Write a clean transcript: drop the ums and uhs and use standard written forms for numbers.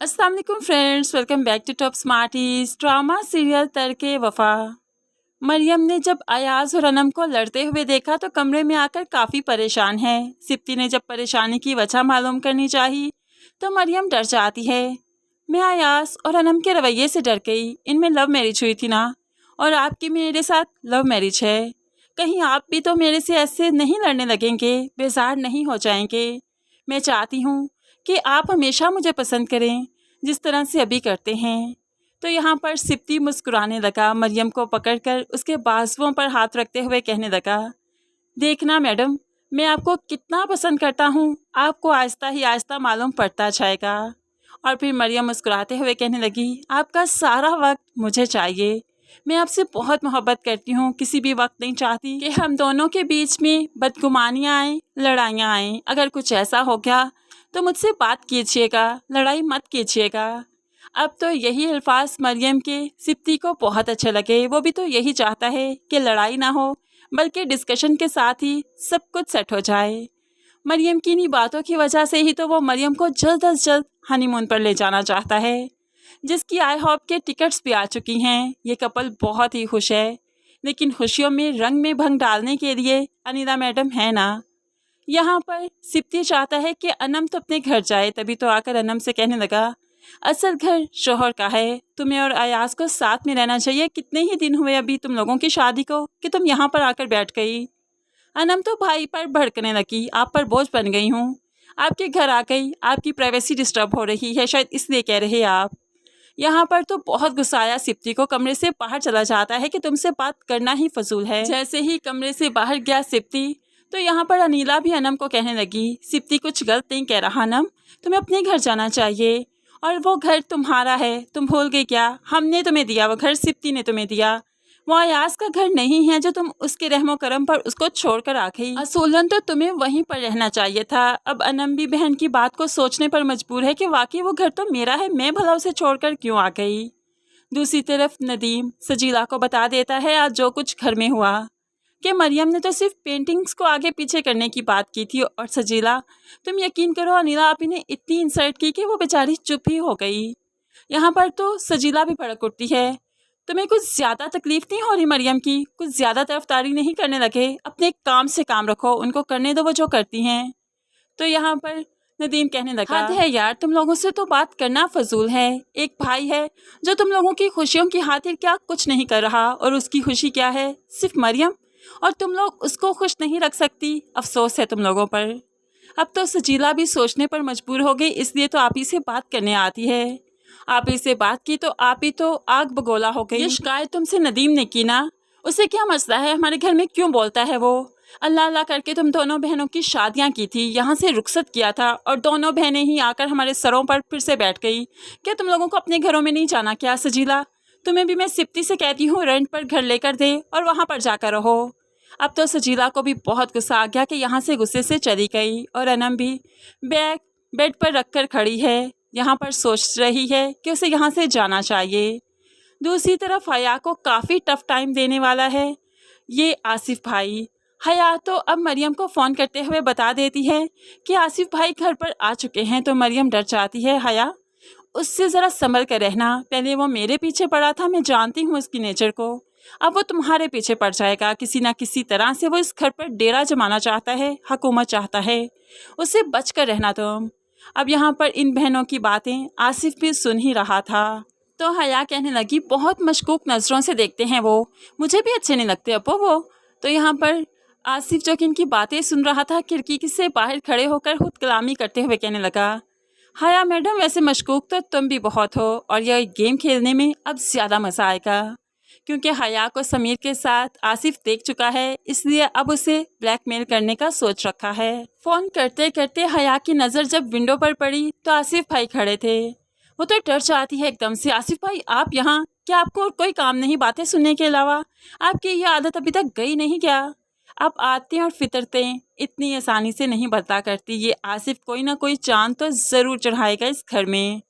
अस्सलाम वालेकुम friends, welcome back to top smarties. Drama serial Tarke Wafa. Mariam ने जब अयाज और अनम को लड़ते हुए देखा तो कमरे में आकर काफ़ी परेशान है। सिप्ती ने जब परेशानी की वजह मालूम करनी चाहिए तो मरियम डर जाती है। मैं अयाज और अनम के रवैये से डर गई। इनमें लव मैरिज हुई थी ना, और आपकी मेरे साथ लव मैरिज है। कहीं आप भी तो मेरे से ऐसे नहीं लड़ने लगेंगे, बेजार नहीं हो जाएंगे। मैं चाहती हूँ कि आप हमेशा मुझे पसंद करें जिस तरह से अभी करते हैं। तो यहाँ पर सिप्ती मुस्कुराने लगा, मरियम को पकड़कर उसके बाजुओं पर हाथ रखते हुए कहने लगा, देखना मैडम, मैं आपको कितना पसंद करता हूँ, आपको आहिस्ता ही आहिस्ता मालूम पड़ता जाएगा। और फिर मरियम मुस्कुराते हुए कहने लगी, आपका सारा वक्त मुझे चाहिए। मैं आपसे बहुत मोहब्बत करती हूँ, किसी भी वक्त नहीं चाहती कि हम दोनों के बीच में बदगुमानियाँ आएँ, लड़ाइयाँ आएँ। अगर कुछ ऐसा हो गया तो मुझसे बात कीजिएगा, लड़ाई मत कीजिएगा। अब तो यही अल्फाज मरियम के सिप्ती को बहुत अच्छे लगे। वो भी तो यही चाहता है कि लड़ाई ना हो, बल्कि डिस्कशन के साथ ही सब कुछ सेट हो जाए। मरियम की इन्हीं बातों की वजह से ही तो वो मरियम को जल्द अज जल्द हनीमून पर ले जाना चाहता है, जिसकी आई होप के टिकट्स भी आ चुकी हैं। ये कपल बहुत ही खुश है, लेकिन खुशियों में रंग में भंग डालने के लिए अनीला मैडम है ना। यहाँ पर सिप्ती चाहता है कि अनम तो अपने घर जाए, तभी तो आकर अनम से कहने लगा, असल घर शोहर का है, तुम्हें और अयाज को साथ में रहना चाहिए। कितने ही दिन हुए अभी तुम लोगों की शादी को कि तुम यहाँ पर आकर बैठ गई। अनम तो भाई पर भड़कने लगी, आप पर बोझ बन गई हूँ, आपके घर आ गई, आपकी प्राइवेसी डिस्टर्ब हो रही है, शायद इसलिए कह रहे आप। यहाँ पर तो बहुत गुस्सा आया सिप्ती को, कमरे से बाहर चला जाता है कि तुमसे बात करना ही फजूल है। जैसे ही कमरे से बाहर गया सिप्ती तो यहाँ पर अनीला भी अनम को कहने लगी, सिप्ती कुछ गलत नहीं कह रहा अनम, तुम्हें अपने घर जाना चाहिए, और वो घर तुम्हारा है, तुम भूल गई क्या? हमने तुम्हें दिया वो घर, सिप्ती ने तुम्हें दिया। वो अयाज का घर नहीं है जो तुम उसके रहमो करम पर उसको छोड़कर आ गई। असूलन तो तुम्हें वहीं पर रहना चाहिए था। अब अनम भी बहन की बात को सोचने पर मजबूर है कि वाकई वो घर तो मेरा है, मैं भला उसे छोड़कर क्यों आ गई। दूसरी तरफ नदीम सजीला को बता देता है आज जो कुछ घर में हुआ, कि मरियम ने तो सिर्फ पेंटिंग्स को आगे पीछे करने की बात की थी, और सजीला तुम यकीन करो अनिला आप ने इतनी इंसल्ट की कि वो बेचारी चुप ही हो गई। यहाँ पर तो सजीला भी भड़क उठती है, तुम्हें कुछ ज़्यादा तकलीफ नहीं हो रही मरियम की? कुछ ज़्यादा तरफदारी नहीं करने लगे? अपने काम से काम रखो, उनको करने दो वो जो करती हैं। तो यहाँ पर नदीम कहने लगा, हद है यार, तुम लोगों से तो बात करना फजूल है। एक भाई है जो तुम लोगों की खुशियों की खातिर क्या कुछ नहीं कर रहा, और उसकी खुशी क्या है? सिर्फ मरियम, और तुम लोग उसको खुश नहीं रख सकती। अफसोस है तुम लोगों पर। अब तो सजीला भी सोचने पर मजबूर हो गई, इसलिए तो आप ही से बात करने आती है। आप ही से बात की तो आप ही तो आग बगोला हो गई। ये शिकायत तुमसे नदीम ने की ना, उसे क्या मसला है? हमारे घर में क्यों बोलता है वो? अल्लाह अल्लाह करके तुम दोनों बहनों की शादियां की थी, यहाँ से रुखसत किया था, और दोनों बहनें ही आकर हमारे सरों पर फिर से बैठ गई। क्या तुम लोगों को अपने घरों में नहीं जाना क्या? सजीला, तुम्हें भी मैं सिप्ती से कहती हूँ रेंट पर घर लेकर दे और वहाँ पर जाकर रहो। अब तो सजीला को भी बहुत गुस्सा आ गया कि यहाँ से गुस्से से चली गई, और अनम भी बैग बेड पर रखकर खड़ी है, यहाँ पर सोच रही है कि उसे यहाँ से जाना चाहिए। दूसरी तरफ हया को काफ़ी टफ टाइम देने वाला है ये आसिफ भाई। हया तो अब मरियम को फ़ोन करते हुए बता देती है कि आसिफ भाई घर पर आ चुके हैं, तो मरियम डर जाती है, हया उससे ज़रा संभल कर रहना, पहले वो मेरे पीछे पड़ा था, मैं जानती हूँ उसकी नेचर को, अब वो तुम्हारे पीछे पड़ जाएगा। किसी ना किसी तरह से वो इस घर पर डेरा जमाना चाहता है, हुकूमत चाहता है, उससे बच कर रहना तुम। अब यहाँ पर इन बहनों की बातें आसिफ भी सुन ही रहा था। तो हया कहने लगी, बहुत मशकूक नज़रों से देखते हैं वो, मुझे भी अच्छे नहीं लगते अपो वो। तो यहाँ पर आसिफ जो कि इनकी बातें सुन रहा था, खिड़की से बाहर खड़े होकर खुद कलामी करते हुए कहने लगा, हया मैडम वैसे मशकूक तो तुम भी बहुत हो, और यह गेम खेलने में अब ज़्यादा मज़ा आएगा, क्योंकि हया को समीर के साथ आसिफ देख चुका है, इसलिए अब उसे ब्लैकमेल करने का सोच रखा है। फ़ोन करते करते हया की नज़र जब विंडो पर पड़ी तो आसिफ भाई खड़े थे। वो तो डर जाती है एकदम से, आसिफ भाई आप यहाँ? क्या आपको और कोई काम नहीं बातें सुनने के अलावा? आपकी ये आदत अभी तक गई नहीं क्या? आप आते और फितरतें इतनी आसानी से नहीं बदला करती। ये आसिफ कोई ना कोई चांद तो ज़रूर चढ़ाएगा इस घर में।